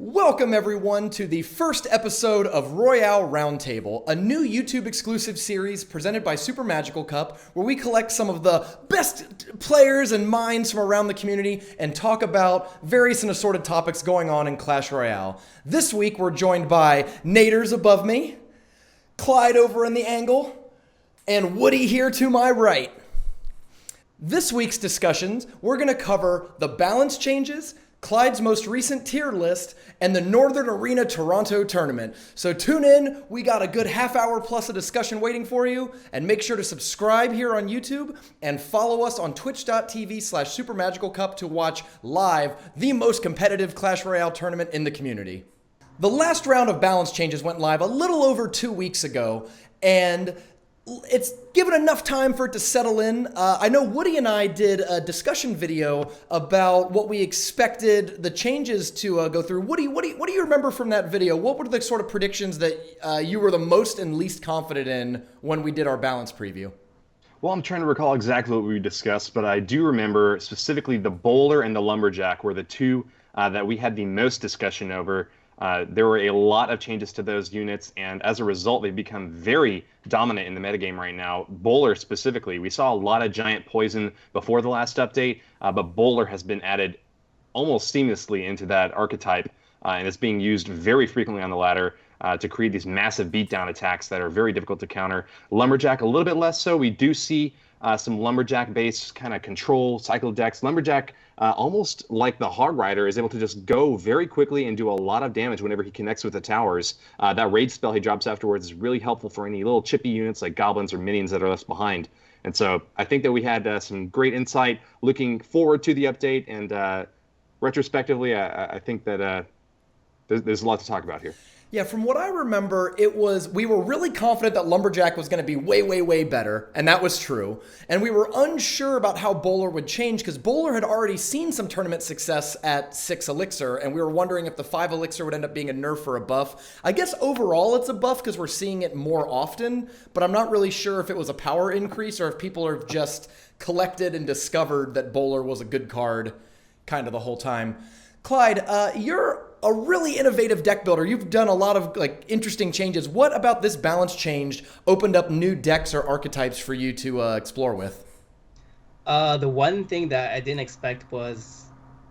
Welcome everyone to the first episode of Royale Roundtable, a new YouTube exclusive series presented by SuperMagicalCup, where we collect some of the best players and minds from around the community and talk about various and assorted topics going on in Clash Royale. This week we're joined by Naders above me, Clyde over in the angle, and Woody here to my right. This week's discussions, we're going to cover the balance changes, Clyde's most recent tier list, and the Northern Arena Toronto tournament. So tune in, we got a good half hour plus of discussion waiting for you, and make sure to subscribe here on YouTube and follow us on twitch.tv/SuperMagicalCup to watch live the most competitive Clash Royale tournament in the community. The last round of balance changes went live a little over 2 weeks ago, and it's given enough time for it to settle in. I know Woody and I did a discussion video about what we expected the changes to go through. Woody, what do you remember from that video? What were the sort of predictions that you were the most and least confident in when we did our balance preview? Well, I'm trying to recall exactly what we discussed, but I do remember specifically the bowler and the lumberjack were the two that we had the most discussion over. There were a lot of changes to those units, and as a result, they've become very dominant in the metagame right now. Bowler specifically, we saw a lot of giant poison before the last update, but Bowler has been added almost seamlessly into that archetype, and it's being used very frequently on the ladder to create these massive beatdown attacks that are very difficult to counter. Lumberjack, a little bit less so. We do see some Lumberjack-based kind of control cycle decks. Lumberjack, almost like the Hog Rider, is able to just go very quickly and do a lot of damage whenever he connects with the towers. That raid spell he drops afterwards is really helpful for any little chippy units like goblins or minions that are left behind. And so I think that we had some great insight looking forward to the update, and retrospectively, I think that there's a lot to talk about here. Yeah, from what I remember, we were really confident that Lumberjack was going to be way, way, way better, and that was true. And we were unsure about how Bowler would change, because Bowler had already seen some tournament success at 6 Elixir, and we were wondering if the 5 Elixir would end up being a nerf or a buff. I guess overall it's a buff because we're seeing it more often, but I'm not really sure if it was a power increase or if people have just collected and discovered that Bowler was a good card kind of the whole time. Clyde, you're a really innovative deck builder. You've done a lot of interesting changes. What about this balance change opened up new decks or archetypes for you to explore with? The one thing that I didn't expect was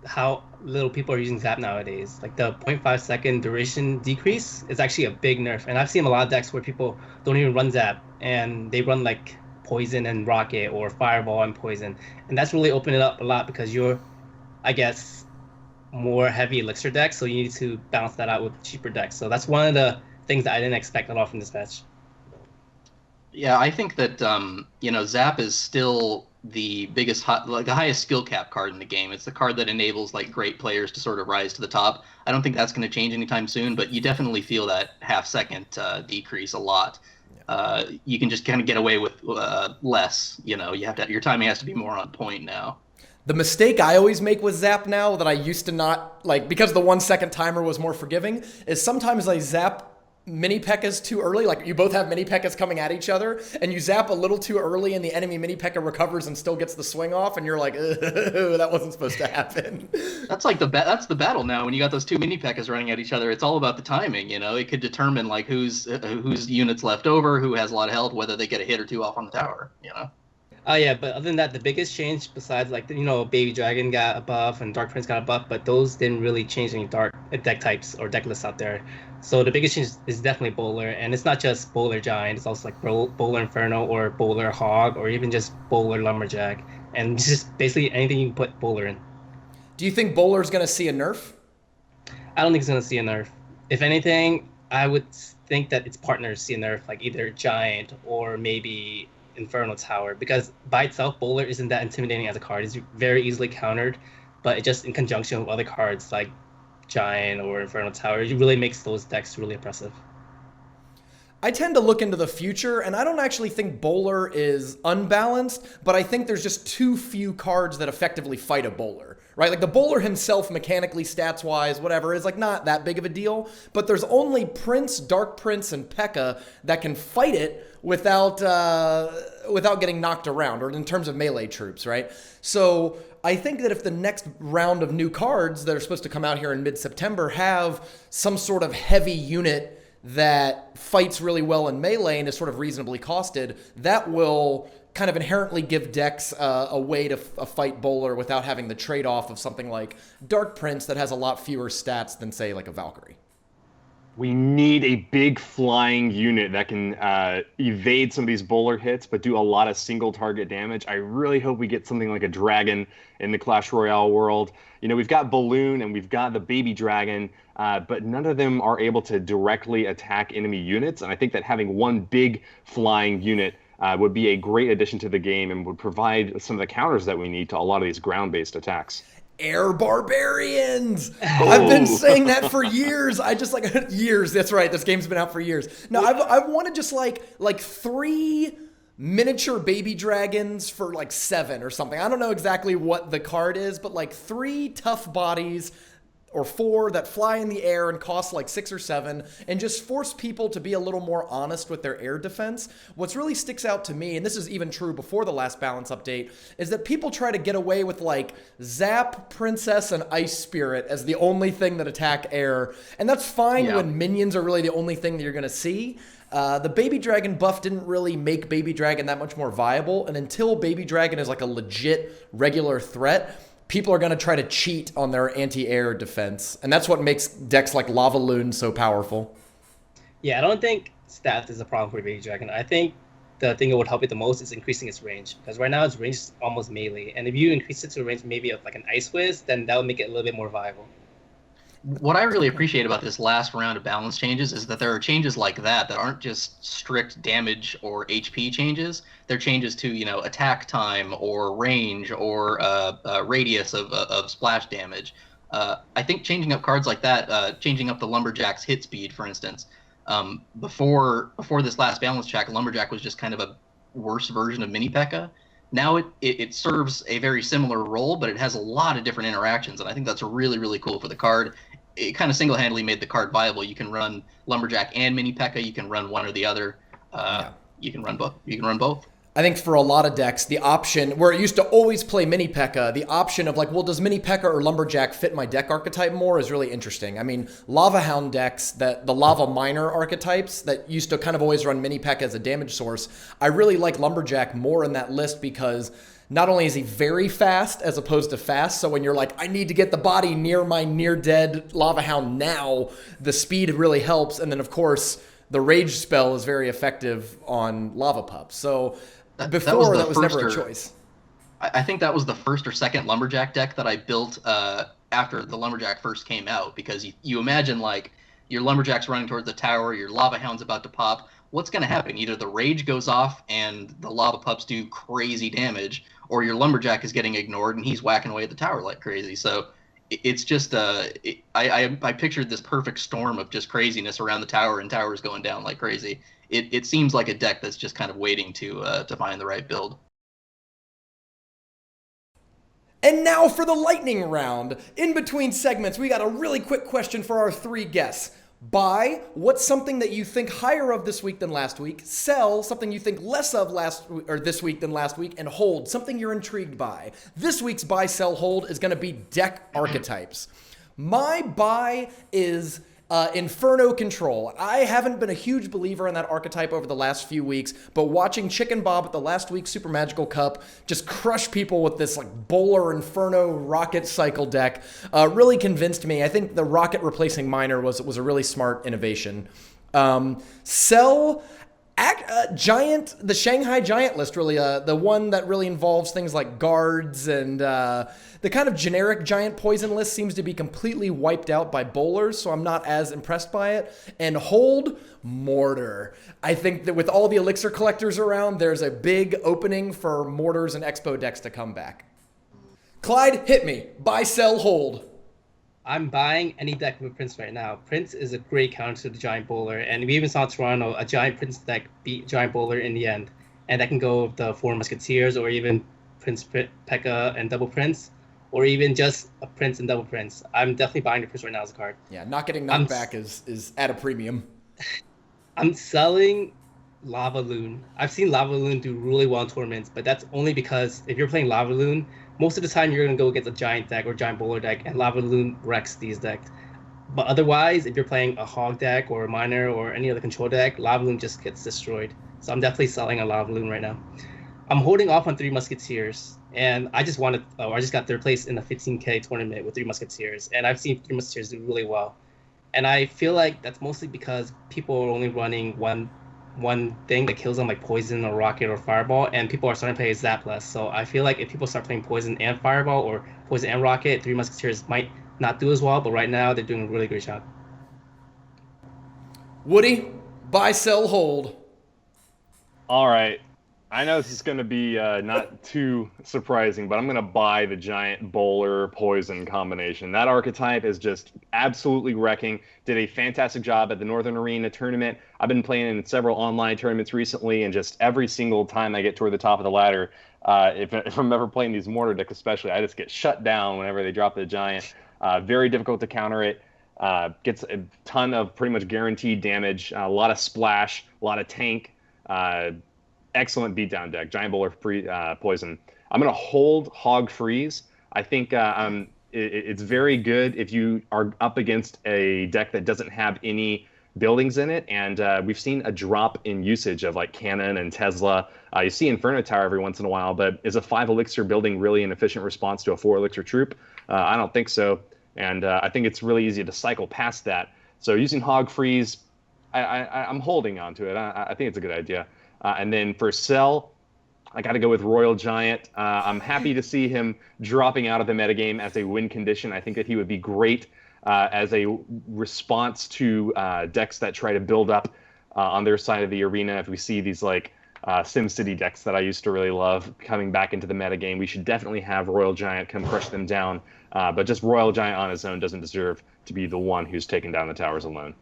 how little people are using Zap nowadays. Like the 0.5 second duration decrease is actually a big nerf. And I've seen a lot of decks where people don't even run Zap and they run like Poison and Rocket or Fireball and Poison. And that's really opened it up a lot because you're, I guess, more heavy elixir decks, so you need to balance that out with cheaper decks. So that's one of the things that I didn't expect at all from this patch. Yeah, I think that Zap is still the biggest, the highest skill cap card in the game. It's the card that enables great players to sort of rise to the top. I don't think that's going to change anytime soon, but you definitely feel that half-second decrease a lot. You can just kind of get away with less. You have to, your timing has to be more on point now. The mistake I always make with Zap now that I used to not, because the 1 second timer was more forgiving, is sometimes I zap mini P.E.K.K.A.s too early. Like you both have mini P.E.K.K.A.s coming at each other, and you zap a little too early and the enemy mini P.E.K.K.A. recovers and still gets the swing off, and you're like, that wasn't supposed to happen. That's like that's the battle now. When you got those two mini P.E.K.K.A.s running at each other, it's all about the timing. It could determine whose units left over, who has a lot of health, whether they get a hit or two off on the tower. Oh yeah, but other than that, the biggest change besides Baby Dragon got a buff and Dark Prince got a buff, but those didn't really change any dark deck types or deck lists out there. So the biggest change is definitely Bowler, and it's not just Bowler Giant, it's also Bowler Inferno or Bowler Hog or even just Bowler Lumberjack, and just basically anything you can put Bowler in. Do you think Bowler's going to see a nerf? I don't think it's going to see a nerf. If anything, I would think that its partners see a nerf, like either Giant or maybe Inferno Tower, because by itself Bowler isn't that intimidating as a card. It's very easily countered, but it just in conjunction with other cards like Giant or Inferno Tower, it really makes those decks really impressive. I tend to look into the future, and I don't actually think Bowler is unbalanced, but I think there's just too few cards that effectively fight a Bowler, right? Like the Bowler himself, mechanically, stats-wise, whatever, is not that big of a deal, but there's only Prince, Dark Prince, and P.E.K.K.A. that can fight it without getting knocked around, or in terms of melee troops, right? So I think that if the next round of new cards that are supposed to come out here in mid-September have some sort of heavy unit that fights really well in melee and is sort of reasonably costed, that will kind of inherently give decks a way to fight Bowler without having the trade-off of something like Dark Prince that has a lot fewer stats than, say, like a Valkyrie. We need a big flying unit that can evade some of these bowler hits, but do a lot of single target damage. I really hope we get something like a dragon in the Clash Royale world. You know, we've got Balloon and we've got the baby dragon, but none of them are able to directly attack enemy units. And I think that having one big flying unit would be a great addition to the game and would provide some of the counters that we need to a lot of these ground-based attacks. Air Barbarians! I've been saying that for years. I just years. That's right. This game's been out for years. No, I've wanted just like 3 miniature baby dragons for like 7 or something. I don't know exactly what the card is, but like 3 tough bodies or 4 that fly in the air and cost like 6 or 7 and just force people to be a little more honest with their air defense. What's really sticks out to me, and this is even true before the last balance update, is that people try to get away with like Zap, Princess, and Ice Spirit as the only thing that attack air. And that's fine when minions are really the only thing that you're going to see. The Baby Dragon buff didn't really make Baby Dragon that much more viable, and until Baby Dragon is like a legit regular threat, people are going to try to cheat on their anti-air defense. And that's what makes decks like Lava Loon so powerful. Yeah, I don't think stats is a problem for Baby Dragon. I think the thing that would help it the most is increasing its range. Because right now its range is almost melee. And if you increase it to a range maybe of like an Ice Whiz, then that would make it a little bit more viable. What I really appreciate about this last round of balance changes is that there are changes like that aren't just strict damage or HP changes. They're changes to, you know, attack time or range or radius of splash damage. I think changing up cards like that, changing up the Lumberjack's hit speed, for instance, before this last balance check, Lumberjack was just kind of a worse version of Mini P.E.K.K.A. Now it serves a very similar role, but it has a lot of different interactions, and I think that's really, really cool for the card. It kind of single-handedly made the card viable. You can run Lumberjack and Mini P.E.K.K.A. You can run one or the other. You can run both. I think for a lot of decks, the option, where it used to always play Mini P.E.K.K.A., the option of like, well, does Mini P.E.K.K.A. or Lumberjack fit my deck archetype more is really interesting. I mean, Lava Hound decks, the Lava Miner archetypes that used to kind of always run Mini P.E.K.K.A. as a damage source, I really like Lumberjack more in that list because not only is he very fast as opposed to fast, so when you're like, I need to get the body near my near-dead Lava Hound now, the speed really helps. And then, of course, the Rage spell is very effective on Lava Pup. So before, that was never a choice. I think that was the first or second Lumberjack deck that I built after the Lumberjack first came out, because you imagine, like, your Lumberjack's running towards the tower, your Lava Hound's about to pop. What's going to happen? Either the Rage goes off and the Lava Pups do crazy damage, or your Lumberjack is getting ignored and he's whacking away at the tower like crazy. So it's just I pictured this perfect storm of just craziness around the tower and towers going down like crazy. It seems like a deck that's just kind of waiting to find the right build. And now for the lightning round. In between segments, we got a really quick question for our 3 guests. Buy, what's something that you think higher of this week than last week? Sell, something you think less of this week than last week. And hold, something you're intrigued by. This week's buy, sell, hold is going to be deck archetypes. My buy is Inferno Control. I haven't been a huge believer in that archetype over the last few weeks, but watching Chicken Bob at the last week's SuperMagicalCup just crush people with this like Bowler Inferno Rocket Cycle deck really convinced me. I think the Rocket replacing Miner was a really smart innovation. Sell Giant, the Shanghai Giant list, really, the one that really involves things like guards and the kind of generic Giant Poison list seems to be completely wiped out by bowlers, so I'm not as impressed by it. And hold Mortar. I think that with all the Elixir collectors around, there's a big opening for Mortars and Expo decks to come back. Clyde, hit me. Buy, sell, hold. I'm buying any deck with Prince right now. Prince is a great counter to the Giant Bowler, and we even saw Toronto, a Giant Prince deck beat Giant Bowler in the end. And that can go with the 4 Musketeers, or even Prince P.E.K.K.A. and Double Prince, or even just a Prince and Double Prince. I'm definitely buying the Prince right now as a card. Yeah, not getting knocked back is at a premium. I'm selling Lava Loon. I've seen Lava Loon do really well in tournaments, but that's only because if you're playing Lava Loon, most of the time you're going to go against a giant deck or giant bowler deck, and Lava Loon wrecks these decks. But otherwise, if you're playing a Hog deck or a Miner or any other control deck, Lava Loon just gets destroyed. So I'm definitely selling a Lava Loon right now. I'm holding off on Three Musketeers, and I just got third place in the 15K tournament with Three Musketeers, and I've seen Three Musketeers do really well. And I feel like that's mostly because people are only running one thing that kills them, like Poison or Rocket or Fireball, and people are starting to play Zap less. So I feel like if people start playing Poison and Fireball or Poison and Rocket, Three Musketeers might not do as well, but right now they're doing a really great job. Woody, buy, sell, hold. All right. I know this is going to be not too surprising, but I'm going to buy the giant bowler poison combination. That archetype is just absolutely wrecking. Did a fantastic job at the Northern Arena tournament. I've been playing in several online tournaments recently, and just every single time I get toward the top of the ladder, if I'm ever playing these mortar decks especially, I just get shut down whenever they drop the giant. Very difficult to counter it. Gets a ton of pretty much guaranteed damage, a lot of splash, a lot of tank. Excellent beatdown deck, Giant Bowler Poison. I'm going to hold Hog Freeze. I think it's very good if you are up against a deck that doesn't have any buildings in it, and we've seen a drop in usage of like Cannon and Tesla. You see Inferno Tower every once in a while, but is a 5 elixir building really an efficient response to a 4 elixir troop? I don't think so, and I think it's really easy to cycle past that. So using Hog Freeze, I'm holding on to it. I think it's a good idea. And then for sell, I got to go with Royal Giant. I'm happy to see him dropping out of the metagame as a win condition. I think that he would be great as a response to decks that try to build up on their side of the arena. If we see these like SimCity decks that I used to really love coming back into the metagame, we should definitely have Royal Giant come crush them down. But just Royal Giant on his own doesn't deserve to be the one who's taking down the towers alone.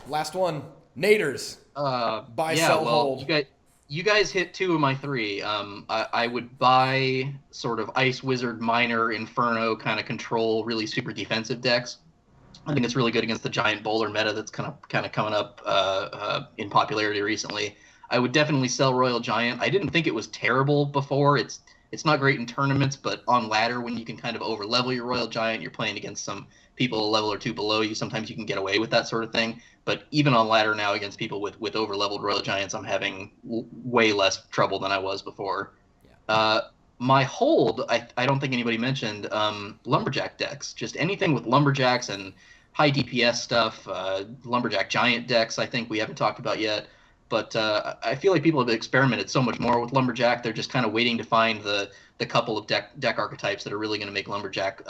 Last one, Naders. Buy, sell, hold. You guys hit 2 of my 3. I would buy sort of Ice Wizard, Miner, Inferno kind of control, really super defensive decks. I think it's really good against the giant bowler meta that's kind of coming up in popularity recently. I would definitely sell Royal Giant. I didn't think it was terrible before. It's not great in tournaments, but on ladder, when you can kind of over level your Royal Giant, you're playing against some people a level or 2 below you. Sometimes you can get away with that sort of thing. But even on ladder now against people with over leveled Royal Giants, I'm having way less trouble than I was before. Yeah. My hold, I don't think anybody mentioned Lumberjack decks. Just anything with Lumberjacks and high DPS stuff. Lumberjack Giant decks, I think we haven't talked about yet. But I feel like people have experimented so much more with Lumberjack. They're just kind of waiting to find the couple of deck archetypes that are really going to make Lumberjack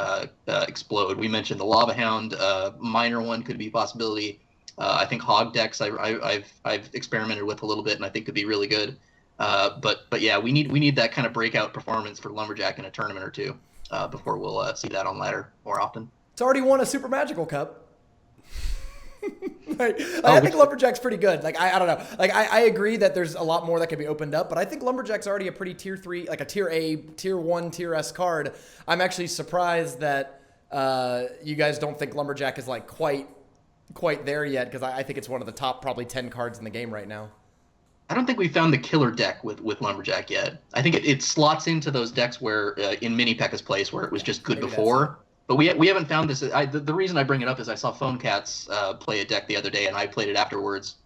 explode. We mentioned the Lava Hound. Miner one could be a possibility. I think Hog decks I've experimented with a little bit and I think could be really good. But yeah, we need that kind of breakout performance for Lumberjack in a tournament or two before we'll see that on ladder more often. It's already won a SuperMagicalCup. Right. I think Lumberjack's pretty good. Like I don't know. Like I agree that there's a lot more that can be opened up, but I think Lumberjack's already a pretty tier 3, like a tier A, tier 1, tier S card. I'm actually surprised that you guys don't think Lumberjack is like quite there yet, because I think it's one of the top probably 10 cards in the game right now. I don't think we found the killer deck with Lumberjack yet. I think it slots into those decks where in Mini P.E.K.K.'s place where it was just good before. But we haven't found this. The reason I bring it up is I saw Phone Cats play a deck the other day, and I played it afterwards,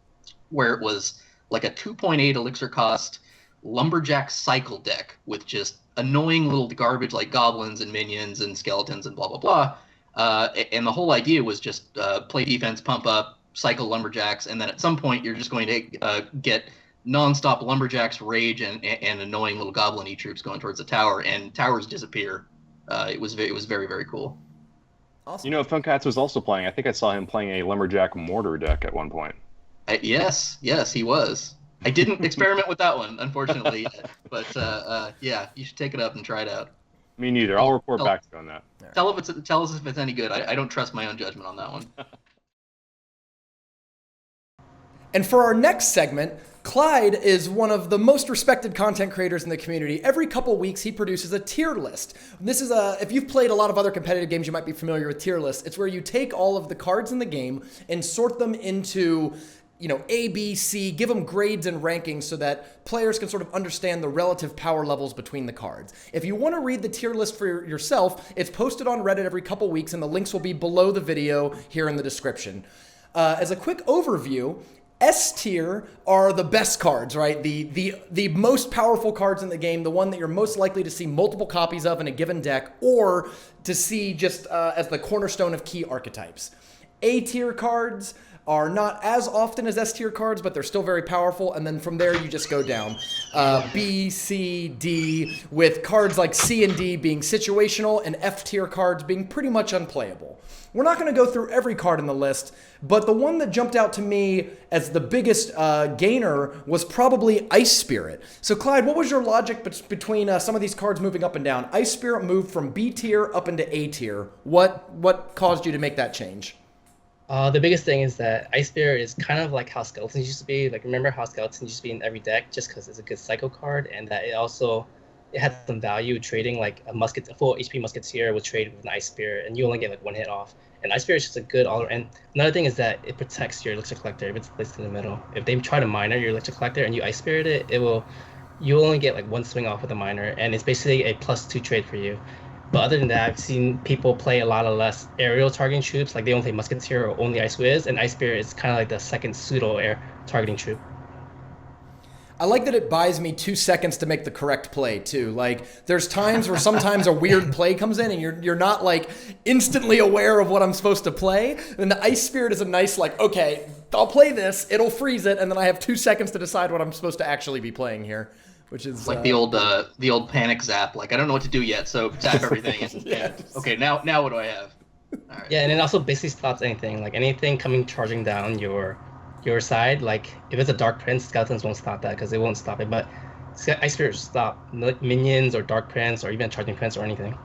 where it was like a 2.8 elixir cost Lumberjack cycle deck with just annoying little garbage like goblins and minions and skeletons and blah, blah, blah. And the whole idea was just play defense, pump up, cycle Lumberjacks, and then at some point you're just going to get nonstop Lumberjacks, rage, and annoying little goblin-y troops going towards the tower, and towers disappear. It was very, very cool. Awesome. You know, Funkats was also playing. I think I saw him playing a Lumberjack mortar deck at one point. Yes, he was. I didn't experiment with that one, unfortunately, but yeah, you should take it up and try it out. Me neither. I'll report back to you on that. Tell us if it's any good. I don't trust my own judgment on that one. And for our next segment, Clyde is one of the most respected content creators in the community. Every couple weeks, he produces a tier list. This is if you've played a lot of other competitive games, you might be familiar with tier lists. It's where you take all of the cards in the game and sort them into, A, B, C, give them grades and rankings so that players can sort of understand the relative power levels between the cards. If you want to read the tier list for yourself, it's posted on Reddit every couple weeks, and the links will be below the video here in the description. As a quick overview, S tier are the best cards, right? The most powerful cards in the game, the one that you're most likely to see multiple copies of in a given deck, or to see just as the cornerstone of key archetypes. A tier cards are not as often as S tier cards, but they're still very powerful, and then from there you just go down. B, C, D, with cards like C and D being situational, and F tier cards being pretty much unplayable. We're not going to go through every card in the list, but the one that jumped out to me as the biggest gainer was probably Ice Spirit. So Clyde, what was your logic between some of these cards moving up and down? Ice Spirit moved from B tier up into A tier. What caused you to make that change? The biggest thing is that Ice Spirit is kind of like how Skeletons used to be. Like, remember how Skeletons used to be in every deck just because it's a good Psycho card, and that it had some value trading, like a full HP Musketeer would trade with an Ice Spirit, and you only get like one hit off. And Ice Spirit is just a good all. And another thing is that it protects your Elixir Collector if it's placed in the middle. If they try to miner your Elixir Collector and you Ice Spirit it, you only get like one swing off with a miner, and it's basically a +2 trade for you. But other than that, I've seen people play a lot of less aerial targeting troops, like they only play Musketeer or only Ice Wiz, and Ice Spirit is kind of like the second pseudo air targeting troop. I like that it buys me 2 seconds to make the correct play too. Like, there's times where sometimes a weird play comes in and you're not like instantly aware of what I'm supposed to play. And the Ice Spirit is a nice like, okay, I'll play this, it'll freeze it, and then I have 2 seconds to decide what I'm supposed to actually be playing here. Which is like the old panic zap. Like, I don't know what to do yet, so zap everything. Yes. Okay, now what do I have? All right. Yeah, and it also basically stops anything. Like anything coming charging down your side. Like if it's a Dark Prince, Skeletons won't stop that because it won't stop it. But Ice Spirit will stop minions or Dark Prince or even Charging Prince or anything.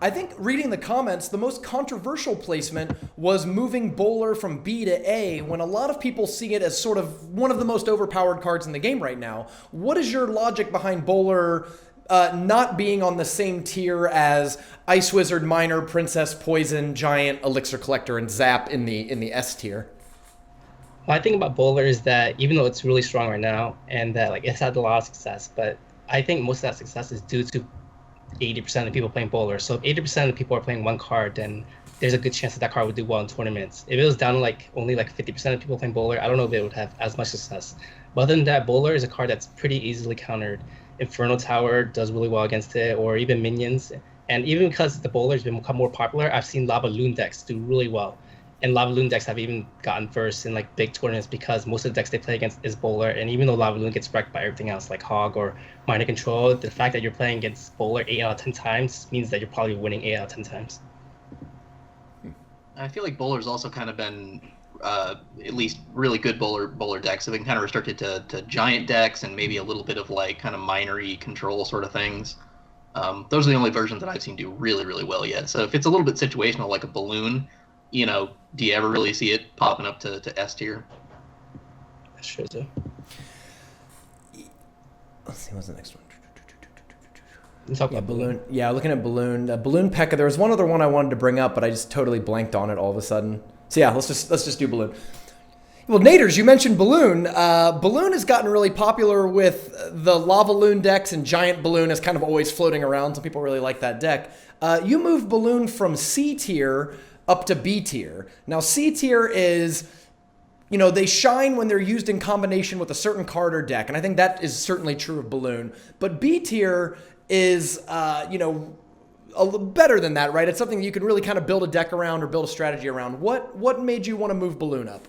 I think reading the comments, the most controversial placement was moving Bowler from B to A, when a lot of people see it as sort of one of the most overpowered cards in the game right now. What is your logic behind Bowler not being on the same tier as Ice Wizard, Miner, Princess, Poison, Giant, Elixir Collector, and Zap in the S tier? What I think about Bowler is that even though it's really strong right now and that like it's had a lot of success, but I think most of that success is due to 80% of the people playing Bowler. So if 80% of the people are playing one card, then there's a good chance that card would do well in tournaments. If it was down to like only like 50% of people playing Bowler, I don't know if it would have as much success. But other than that, Bowler is a card that's pretty easily countered. Inferno Tower does really well against it, or even minions. And even because the Bowler has become more popular, I've seen Lava Loon decks do really well. And Lava Loon decks have even gotten first in like big tournaments because most of the decks they play against is Bowler. And even though Lava Loon gets wrecked by everything else like Hog or Miner Control, the fact that you're playing against Bowler 8 out of 10 times means that you're probably winning 8 out of 10 times. I feel like Bowler's also kind of been at least really good bowler decks have been kind of restricted to giant decks and maybe a little bit of like kind of miner-y control sort of things. Those are the only versions that I've seen do really, really well yet. So if it's a little bit situational like a balloon, you know, do you ever really see it popping up to S tier? That's true too. Let's see, what's the next one? Balloon. Yeah, looking at Balloon. Balloon P.E.K.K.A. There was one other one I wanted to bring up, but I just totally blanked on it all of a sudden. So yeah, let's just do Balloon. Well, Naders, you mentioned Balloon. Balloon has gotten really popular with the Lava Loon decks, and Giant Balloon is kind of always floating around. Some people really like that deck. You moved Balloon from C tier up to B tier. Now, C tier is, you know, they shine when they're used in combination with a certain card or deck, and I think that is certainly true of Balloon. But B tier is, you know, a little better than that, right? It's something you can really kind of build a deck around or build a strategy around. What made you want to move Balloon up?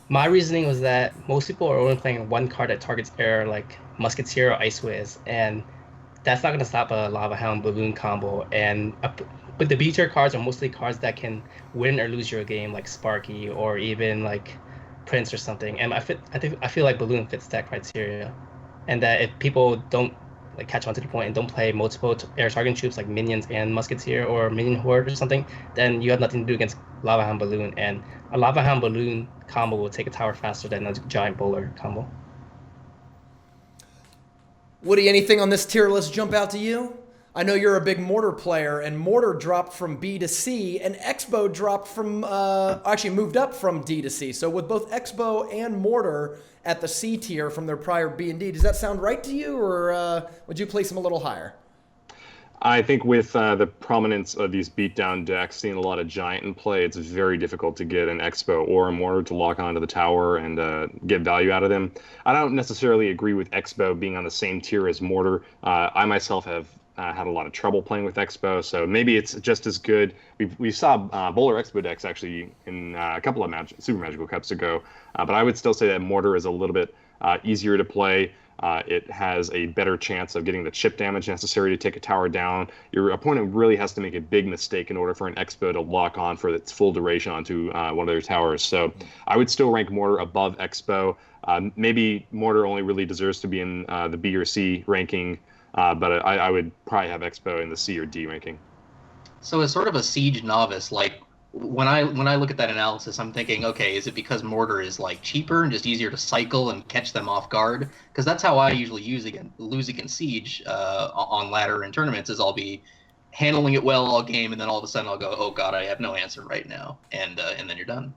My reasoning was that most people are only playing one card that targets air, like Musketeer or Ice Wiz, and that's not going to stop a Lava Hound Balloon combo. But the B tier cards are mostly cards that can win or lose your game, like Sparky or even like Prince or something. And I feel like Balloon fits that criteria, and that if people don't like catch on to the point and don't play multiple air targeting troops like minions and Musketeer or Minion Horde or something, then you have nothing to do against Lava Hound Balloon. And a Lava Hound Balloon combo will take a tower faster than a Giant Bowler combo. Woody, anything on this tier list jump out to you? I know you're a big Mortar player, and Mortar dropped from B to C, and Expo dropped from, actually moved up from D to C. So with both Expo and Mortar at the C tier from their prior B and D, does that sound right to you, or would you place them a little higher? I think with the prominence of these beatdown decks, seeing a lot of Giant in play, it's very difficult to get an Expo or a Mortar to lock onto the tower and get value out of them. I don't necessarily agree with Expo being on the same tier as Mortar. I myself have had a lot of trouble playing with Expo, so maybe it's just as good. We saw Bowler Expo decks actually in a couple of Super Magical Cups ago, but I would still say that Mortar is a little bit easier to play. It has a better chance of getting the chip damage necessary to take a tower down. Your opponent really has to make a big mistake in order for an Expo to lock on for its full duration onto one of their towers. So I would still rank Mortar above Expo. Maybe Mortar only really deserves to be in the B or C ranking, but I would probably have Expo in the C or D ranking. So as sort of a Siege novice, like when I look at that analysis, I'm thinking, okay, is it because Mortar is like cheaper and just easier to cycle and catch them off guard? Because that's how I usually lose against Siege on ladder and tournaments. Is I'll be handling it well all game, and then all of a sudden I'll go, oh god, I have no answer right now, and then you're done.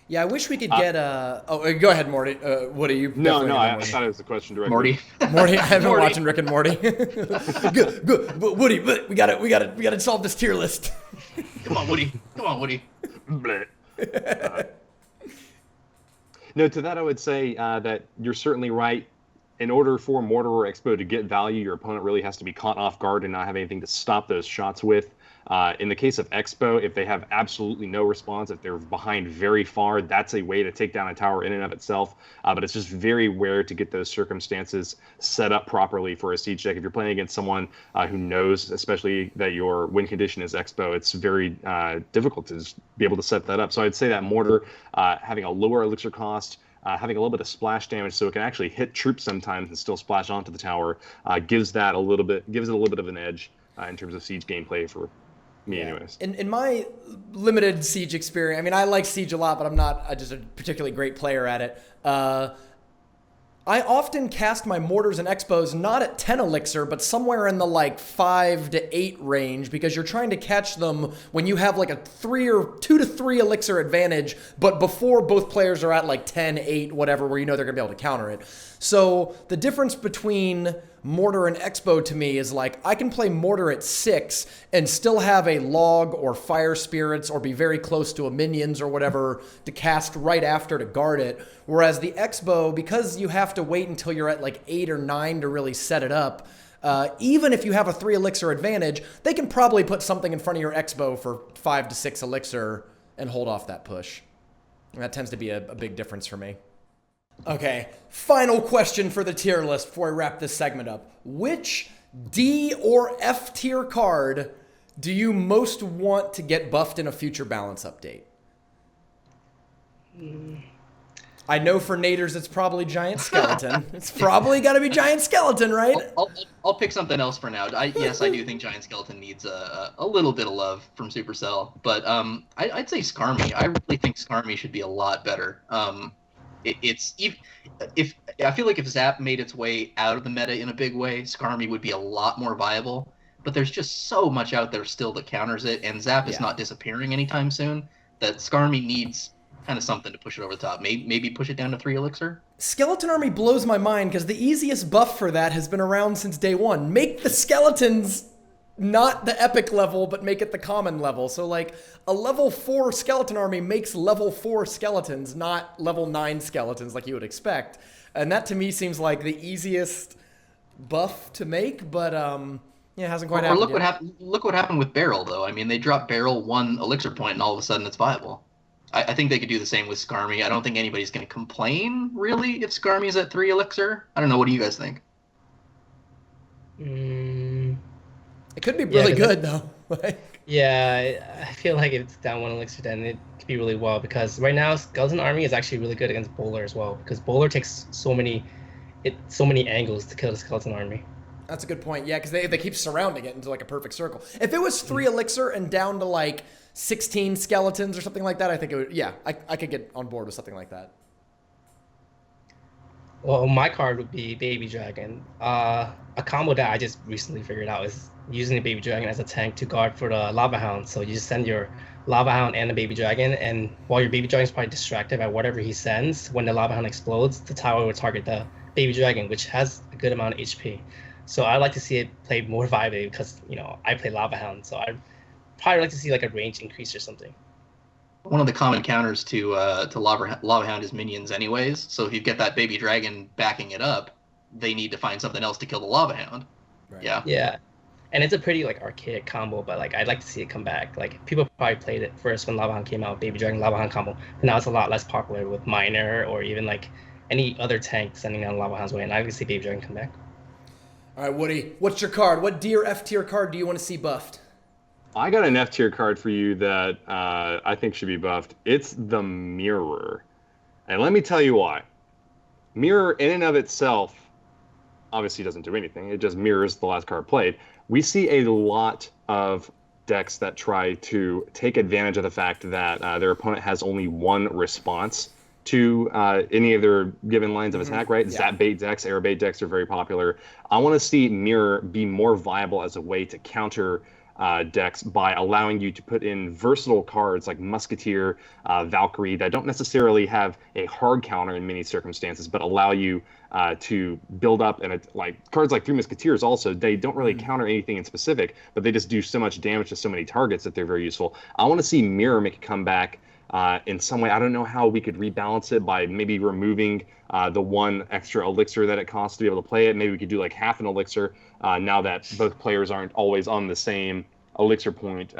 Yeah, I wish we could get oh, go ahead, Morty. Woody, you? No, I thought it was a question directly. Morty, I've been watching Rick and Morty. Good, Woody, but we gotta solve this tier list. Come on, Woody. No, to that I would say that you're certainly right. In order for Mortar or Expo to get value, your opponent really has to be caught off guard and not have anything to stop those shots with. In the case of Expo, if they have absolutely no response, if they're behind very far, that's a way to take down a tower in and of itself. But it's just very rare to get those circumstances set up properly for a siege deck. If you're playing against someone who knows, especially that your win condition is Expo, it's very difficult to just be able to set that up. So I'd say that Mortar, having a lower elixir cost, having a little bit of splash damage, so it can actually hit troops sometimes and still splash onto the tower, gives it a little bit of an edge in terms of siege gameplay for me, anyways. In my limited Siege experience, I mean, I like Siege a lot, but I'm not just a particularly great player at it. I often cast my Mortars and Expos not at 10 elixir, but somewhere in the like 5 to 8 range, because you're trying to catch them when you have like a 2 to 3 elixir advantage, but before both players are at like 10, 8, whatever, where you know they're going to be able to counter it. So the difference between Mortar and Expo to me is like I can play Mortar at 6 and still have a log or fire spirits or be very close to a minions or whatever to cast right after to guard it. Whereas the Expo, because you have to wait until you're at like 8 or 9 to really set it up, even if you have a 3 elixir advantage, they can probably put something in front of your Expo for 5 to 6 elixir and hold off that push. And that tends to be a big difference for me. Okay, final question for the tier list before I wrap this segment up. Which D or F tier card do you most want to get buffed in a future balance update? I know for Naders it's probably Giant Skeleton. It's probably got to be Giant Skeleton, right? I'll pick something else for now. Yes, I do think Giant Skeleton needs a little bit of love from Supercell, but I'd say Skarmy. I really think Skarmy should be a lot better. If I feel like if Zap made its way out of the meta in a big way, Skarmy would be a lot more viable. But there's just so much out there still that counters it, and Zap is not disappearing anytime soon. That Skarmy needs kind of something to push it over the top. Maybe push it down to 3 elixir. Skeleton Army blows my mind because the easiest buff for that has been around since day one. Make the skeletons not the epic level, but make it the common level. So like a level 4 skeleton army makes level 4 skeletons, not level 9 skeletons like you would expect. And that to me seems like the easiest buff to make, but yeah, it hasn't quite happened yet. Look what happened with Barrel though. I mean, they dropped Barrel 1 elixir point and all of a sudden it's viable. I think they could do the same with Skarmy. I don't think anybody's going to complain really if Skarmy is at 3 elixir. I don't know. What do you guys think? It could be really good, though. Yeah, I feel like if it's down 1 elixir, then it could be really well, because right now Skeleton Army is actually really good against Bowler as well, because Bowler takes so many angles to kill the Skeleton Army. That's a good point. Yeah, because they keep surrounding it into like a perfect circle. If it was 3 elixir and down to like 16 skeletons or something like that, I think it would. Yeah, I could get on board with something like that. Well, my card would be Baby Dragon. A combo that I just recently figured out is using the Baby Dragon as a tank to guard for the Lava Hound. So you just send your Lava Hound and the Baby Dragon, and while your Baby Dragon is probably distracted by whatever he sends, when the Lava Hound explodes, the tower will target the Baby Dragon, which has a good amount of HP. So I'd like to see it play more viably because, I play Lava Hound, so I'd probably like to see like a range increase or something. One of the common counters to Lava Hound is minions, anyways. So if you get that baby dragon backing it up, they need to find something else to kill the Lava Hound. Right. Yeah. Yeah. And it's a pretty like archaic combo, but like I'd like to see it come back. Like people probably played it first when Lava Hound came out, Baby Dragon Lava Hound combo. But now it's a lot less popular with Miner or even like any other tank sending down Lava Hound's way. And I'd like to see Baby Dragon come back. All right, Woody, what's your card? What D or F tier card do you want to see buffed? I got an F tier card for you that I think should be buffed. It's the Mirror. And let me tell you why. Mirror in and of itself obviously doesn't do anything. It just mirrors the last card played. We see a lot of decks that try to take advantage of the fact that their opponent has only one response to any of their given lines of attack, right? Yeah. Zap bait decks, air bait decks are very popular. I want to see Mirror be more viable as a way to counter decks by allowing you to put in versatile cards like Musketeer, Valkyrie that don't necessarily have a hard counter in many circumstances, but allow you to build up. And like cards like Three Musketeers also, they don't really counter anything in specific, but they just do so much damage to so many targets that they're very useful. I want to see Mirror make a comeback in some way. I don't know how we could rebalance it by maybe removing the one extra elixir that it costs to be able to play it. Maybe we could do like half an elixir now that both players aren't always on the same elixir point.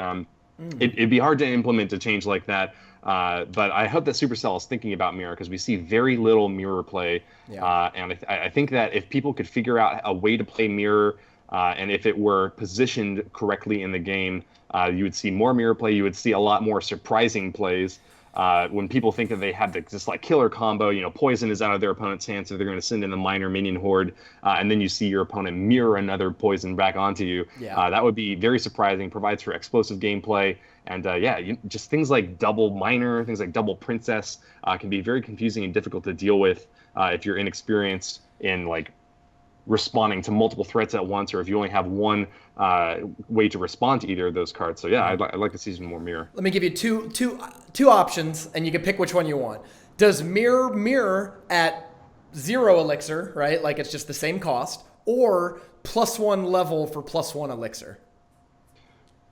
It'd be hard to implement a change like that, but I hope that Supercell is thinking about Mirror because we see very little Mirror play. Yeah. And I think that if people could figure out a way to play Mirror, and if it were positioned correctly in the game, you would see more Mirror play. You would see a lot more surprising plays. When people think that they have this like killer combo, poison is out of their opponent's hands, so they're going to send in the Miner minion horde, and then you see your opponent mirror another poison back onto you. Yeah. That would be very surprising, provides for explosive gameplay, and just things like double Miner, things like double Princess can be very confusing and difficult to deal with if you're inexperienced in like responding to multiple threats at once, or if you only have one way to respond to either of those cards. So yeah, I'd like to see some more Mirror. Let me give you two options, and you can pick which one you want. Does mirror at 0 elixir, right? Like it's just the same cost, or +1 level for +1 elixir?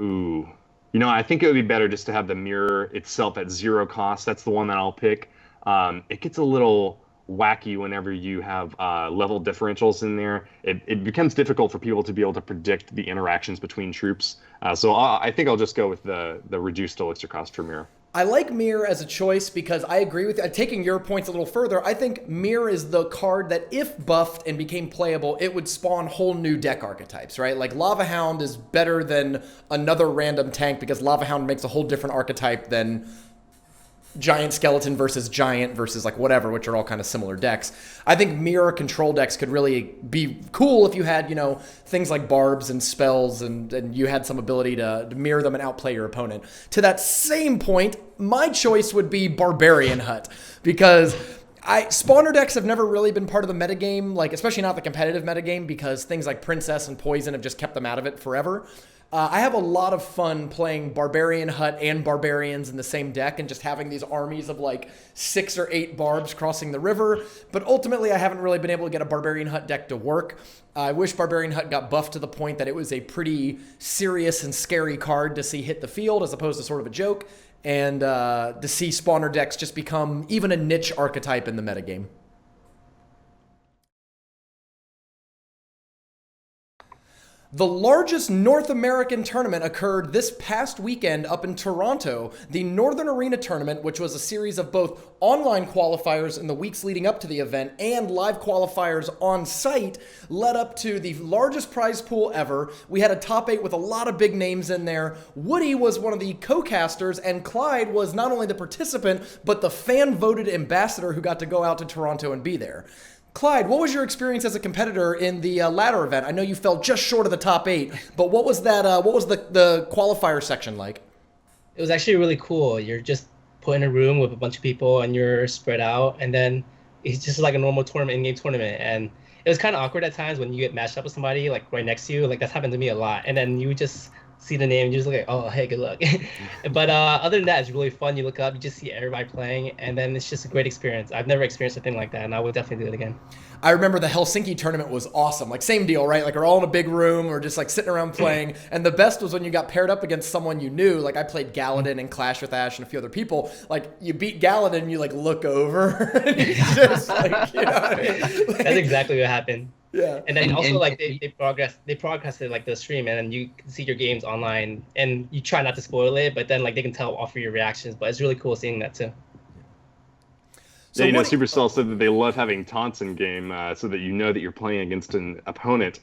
Ooh. I think it would be better just to have the Mirror itself at 0 cost. That's the one that I'll pick. It gets a little wacky whenever you have level differentials in there. It becomes difficult for people to be able to predict the interactions between troops. So I think I'll just go with the reduced elixir cost for Mirror. I like Mirror as a choice because I agree with you. Taking your points a little further, I think Mirror is the card that if buffed and became playable, it would spawn whole new deck archetypes, right? Like Lava Hound is better than another random tank because Lava Hound makes a whole different archetype than Giant Skeleton versus Giant versus like whatever, which are all kind of similar decks. I think Mirror control decks could really be cool if you had, things like barbs and spells and you had some ability to mirror them and outplay your opponent. To that same point, my choice would be Barbarian Hut because spawner decks have never really been part of the metagame, like especially not the competitive metagame because things like Princess and Poison have just kept them out of it forever. I have a lot of fun playing Barbarian Hut and Barbarians in the same deck and just having these armies of like 6 or 8 barbs crossing the river. But ultimately, I haven't really been able to get a Barbarian Hut deck to work. I wish Barbarian Hut got buffed to the point that it was a pretty serious and scary card to see hit the field as opposed to sort of a joke. And to see spawner decks just become even a niche archetype in the metagame. The largest North American tournament occurred this past weekend up in Toronto. The Northern Arena Tournament, which was a series of both online qualifiers in the weeks leading up to the event and live qualifiers on site, led up to the largest prize pool ever. We had a top 8 with a lot of big names in there. Woody was one of the co-casters, and Clyde was not only the participant, but the fan-voted ambassador who got to go out to Toronto and be there. Clyde, what was your experience as a competitor in the ladder event? I know you fell just short of the top 8, but what was that? What was the qualifier section like? It was actually really cool. You're just put in a room with a bunch of people and you're spread out, and then it's just like a normal tournament, in-game tournament, and it was kind of awkward at times when you get matched up with somebody like right next to you. Like that's happened to me a lot, and then you just see the name and you just look like, oh hey, good luck. But other than that, it's really fun. You look up, you just see everybody playing, and then it's just a great experience. I've never experienced a thing like that, and I would definitely do it again. I remember the Helsinki tournament was awesome. Like same deal, right? Like we're all in a big room, we're just like sitting around playing. And the best was when you got paired up against someone you knew. Like I played Galadin and Clash with Ash and a few other people. Like you beat Galadin and you like look over and he's just like, you know what I mean? Like, That's exactly what happened. Yeah. And then also like they broadcasted like the stream, and then you can see your games online, and you try not to spoil it, but then like they can tell off of your reactions. But it's really cool seeing that too. So yeah, Supercell said that they love having taunts in game so that you know that you're playing against an opponent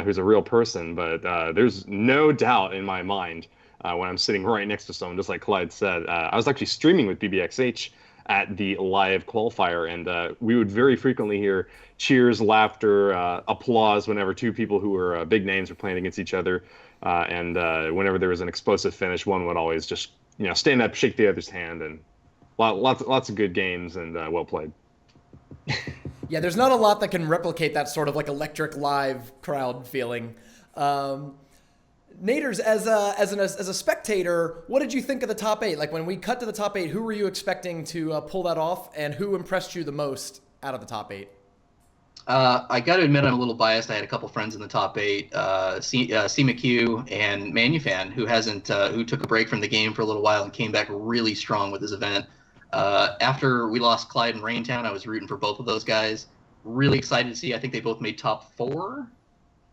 who's a real person. But there's no doubt in my mind when I'm sitting right next to someone, just like Clyde said. I was actually streaming with BBXH at the live qualifier, and we would very frequently hear cheers, laughter, applause whenever two people who were big names were playing against each other. And whenever there was an explosive finish, one would always just stand up, shake the other's hand, and lots of good games and well played. Yeah, there's not a lot that can replicate that sort of like electric live crowd feeling. Naders, as a spectator, what did you think of the top 8? Like when we cut to the top 8, who were you expecting to pull that off, and who impressed you the most out of the top 8? I got to admit I'm a little biased. I had a couple friends in the top 8, CMQ and Manufan, who took a break from the game for a little while and came back really strong with his event. After we lost Clyde and Raintown, I was rooting for both of those guys. Really excited to see. I think they both made top 4.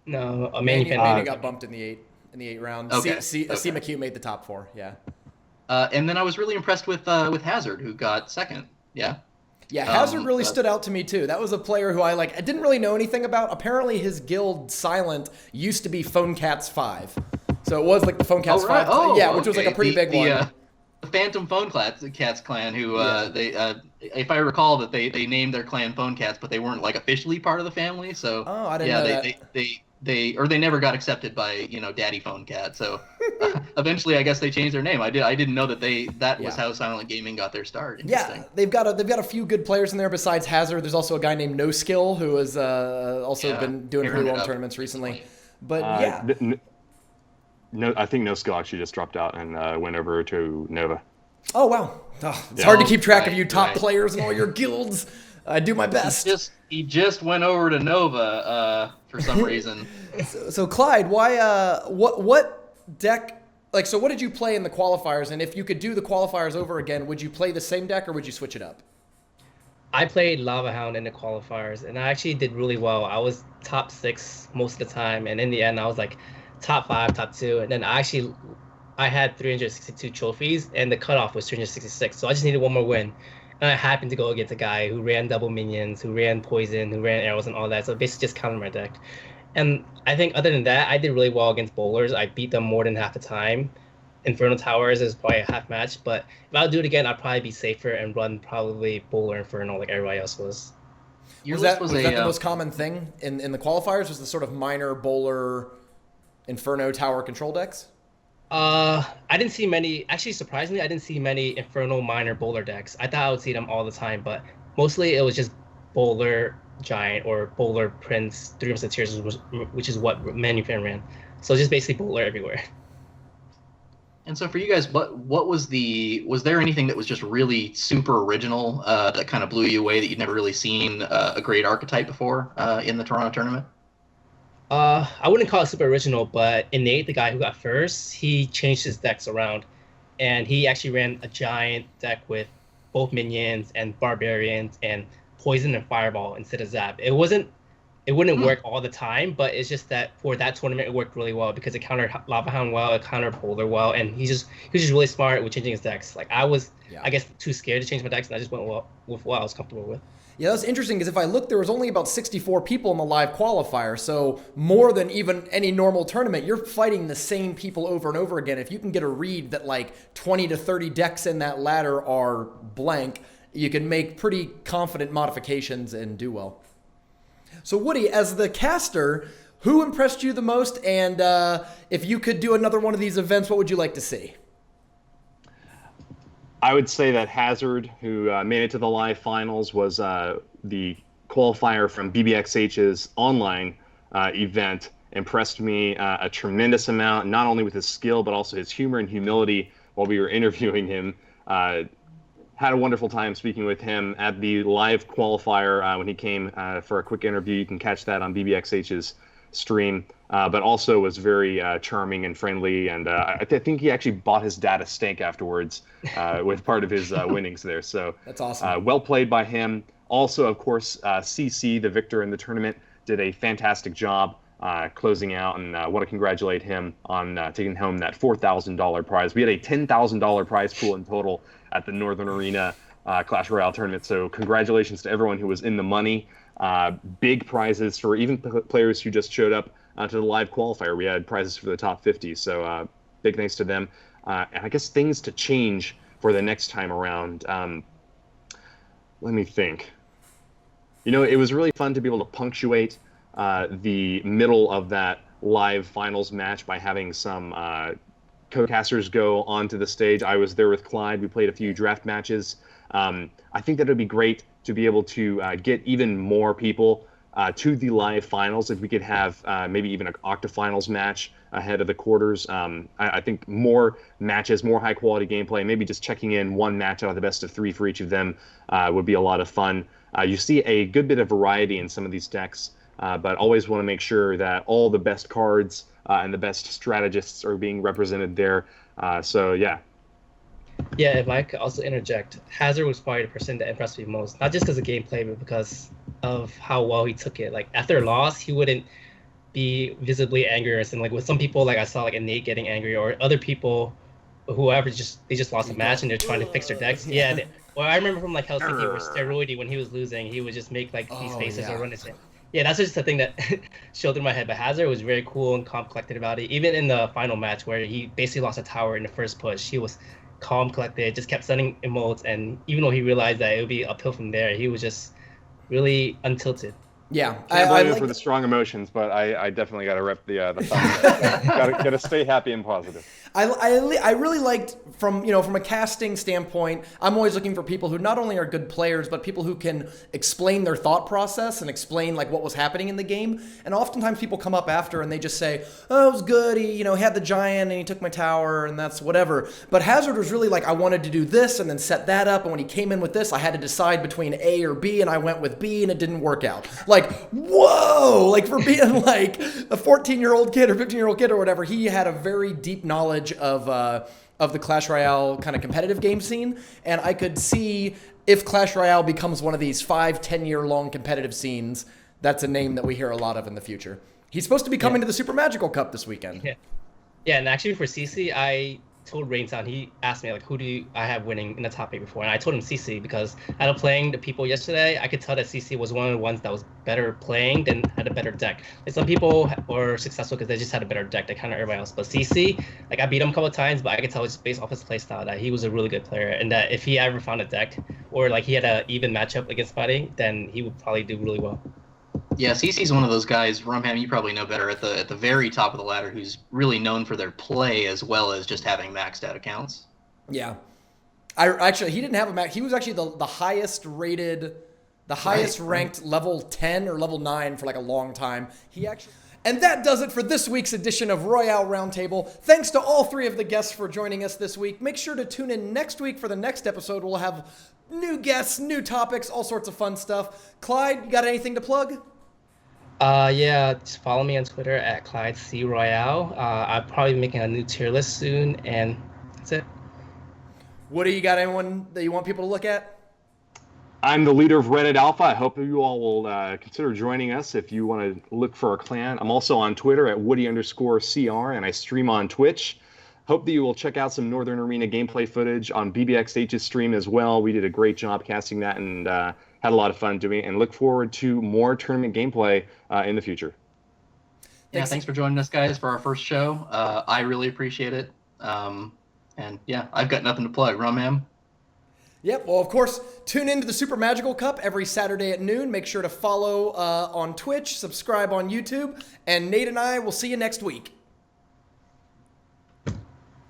No, Manu got bumped in the 8 round. Okay. CMQ made the top 4. Yeah. And then I was really impressed with Hazard, who got second. Yeah. Yeah, Hazard really stood out to me too. That was a player who I didn't really know anything about. Apparently his guild Silent used to be Phone Cats 5. So it was like the Phone Cats 5. Yeah, which was like a pretty big one. The Phantom Phone Cats clan, who if I recall that they named their clan Phone Cats, but they weren't like officially part of the family. So I didn't know that. They never got accepted by Daddy Phone Cat. So eventually, I guess they changed their name. I didn't know that was how Silent Gaming got their start. Yeah, they've got a few good players in there besides Hazard. There's also a guy named No Skill who has also been doing pretty well in tournaments recently. But No, I think No Skill actually just dropped out and went over to Nova. Oh wow, it's hard to keep track of you top players and all your guilds. I do my best. He just went over to Nova for some reason. So Clyde, why? What deck? So what did you play in the qualifiers? And if you could do the qualifiers over again, would you play the same deck or would you switch it up? I played Lava Hound in the qualifiers, and I actually did really well. I was top 6 most of the time, and in the end, I was like top 5, top 2, and then I had 362 trophies, and the cutoff was 366. So I just needed one more win. And I happened to go against a guy who ran double minions, who ran poison, who ran arrows and all that. So basically just countered my deck. And I think other than that, I did really well against bowlers. I beat them more than half the time. Inferno Towers is probably a half match. But if I'll do it again, I'd probably be safer and run probably Bowler Inferno like everybody else was. Was that the most common thing in the qualifiers? Was the sort of minor bowler Inferno Tower control decks? I didn't see many. Actually, surprisingly, I didn't see many Inferno minor bowler decks. I thought I would see them all the time, but mostly it was just bowler giant or bowler prince, 3 musketeers, which is what Manufan ran. So just basically bowler everywhere. And so for you guys, was there anything that was just really super original that kind of blew you away that you'd never really seen a great archetype before in the Toronto tournament? I wouldn't call it super original, but Innate, the guy who got first, he changed his decks around, and he actually ran a giant deck with both minions and barbarians and poison and fireball instead of zap. It wouldn't work all the time, but it's just that for that tournament it worked really well because it countered Lava Hound well, it countered Polar well, and he was just really smart with changing his decks. Like I was, I guess, too scared to change my decks, and I just went with what I was comfortable with. Yeah, that's interesting because if I look, there was only about 64 people in the live qualifier, so more than even any normal tournament. You're fighting the same people over and over again. If you can get a read that like 20 to 30 decks in that ladder are blank, you can make pretty confident modifications and do well. So Woody, as the caster, who impressed you the most? And if you could do another one of these events, what would you like to see? I would say that Hazard, who made it to the live finals, was the qualifier from BBXH's online event impressed me a tremendous amount, not only with his skill, but also his humor and humility while we were interviewing him. Had a wonderful time speaking with him at the live qualifier when he came for a quick interview. You can catch that on BBXH's stream, but also was very charming and friendly. And I think he actually bought his dad a steak afterwards with part of his winnings there. So that's awesome. Well played by him. Also, of course, CC, the victor in the tournament, did a fantastic job closing out, and I want to congratulate him on taking home that $4,000 prize. We had a $10,000 prize pool in total at the Northern Arena Clash Royale tournament, so congratulations to everyone who was in the money. Big prizes for even players who just showed up to the live qualifier. We had prizes for the top 50, so big thanks to them. And I guess things to change for the next time around. Let me think. It was really fun to be able to punctuate the middle of that live finals match by having some co-casters go onto the stage. I was there with Clyde. We played a few draft matches. I think that it would be great to be able to get even more people to the live finals. If we could have maybe even an octafinals match ahead of the quarters. I think more matches, more high quality gameplay, maybe just checking in one match out of the best of 3 for each of them would be a lot of fun. You see a good bit of variety in some of these decks, but always want to make sure that all the best cards and the best strategists are being represented there. So yeah. Yeah, if I could also interject, Hazard was probably the person that impressed me most, not just because of gameplay, but because of how well he took it. Like after a loss, he wouldn't be visibly angry or something. Like with some people, like I saw like Nate getting angry, or other people, whoever they just lost a match and they're trying to fix their decks. Yeah. Well, I remember from like Helsinki or Steroidy when he was losing, he would just make like these faces or run his head. Yeah, that's just the thing that showed in my head. But Hazard was very cool and calm, collected about it. Even in the final match where he basically lost a tower in the first push, he was calm, collected, just kept sending emotes, and even though he realized that it would be uphill from there, he was just really untilted. Yeah, I blame him for the strong emotions, but I definitely got to rep the got to stay happy and positive. I really liked from a casting standpoint. I'm always looking for people who not only are good players, but people who can explain their thought process and explain like what was happening in the game. And oftentimes people come up after and they just say, "Oh, it was good. He had the giant and he took my tower and that's whatever." But Hazard was really like, "I wanted to do this and then set that up. And when he came in with this, I had to decide between A or B, and I went with B, and it didn't work out." Like, whoa! Like for being like a 14-year-old kid or 15-year-old kid or whatever, he had a very deep knowledge of the Clash Royale kind of competitive game scene, and I could see if Clash Royale becomes one of these 5-10 year long competitive scenes, that's a name that we hear a lot of in the future. He's supposed to be coming to the Super Magical Cup this weekend. Yeah, and actually for CC, I told Raintown, he asked me like, who do I have winning in the top 8 before, and I told him CC because out of playing the people yesterday, I could tell that CC was one of the ones that was better playing than had a better deck. Like some people were successful because they just had a better deck, they kind of everybody else, but CC, like I beat him a couple of times, but I could tell just based off his playstyle that he was a really good player, and that if he ever found a deck or like he had an even matchup against Buddy, then he would probably do really well. Yeah, CC's one of those guys, Rumham, you probably know better, at the very top of the ladder, who's really known for their play as well as just having maxed out accounts. Yeah. He didn't have a max. He was actually the highest rated, ranked level 10 or level 9 for like a long time. And that does it for this week's edition of Royale Roundtable. Thanks to all 3 of the guests for joining us this week. Make sure to tune in next week for the next episode. We'll have new guests, new topics, all sorts of fun stuff. Clyde, you got anything to plug? Yeah, just follow me on Twitter at Clyde C Royale. I'll probably be making a new tier list soon, and that's it. Woody, you got anyone that you want people to look at? I'm the leader of Reddit Alpha. I hope you all will consider joining us if you want to look for a clan. I'm also on Twitter at Woody_CR, and I stream on Twitch. Hope that you will check out some Northern Arena gameplay footage on BBXH's stream as well. We did a great job casting that and had a lot of fun doing it, and look forward to more tournament gameplay in the future. Yeah, thanks for joining us, guys, for our first show. I really appreciate it. And yeah, I've got nothing to plug. Rumham? Yep, well, of course, tune into the Super Magical Cup every Saturday at noon. Make sure to follow on Twitch, subscribe on YouTube, and Nate and I will see you next week.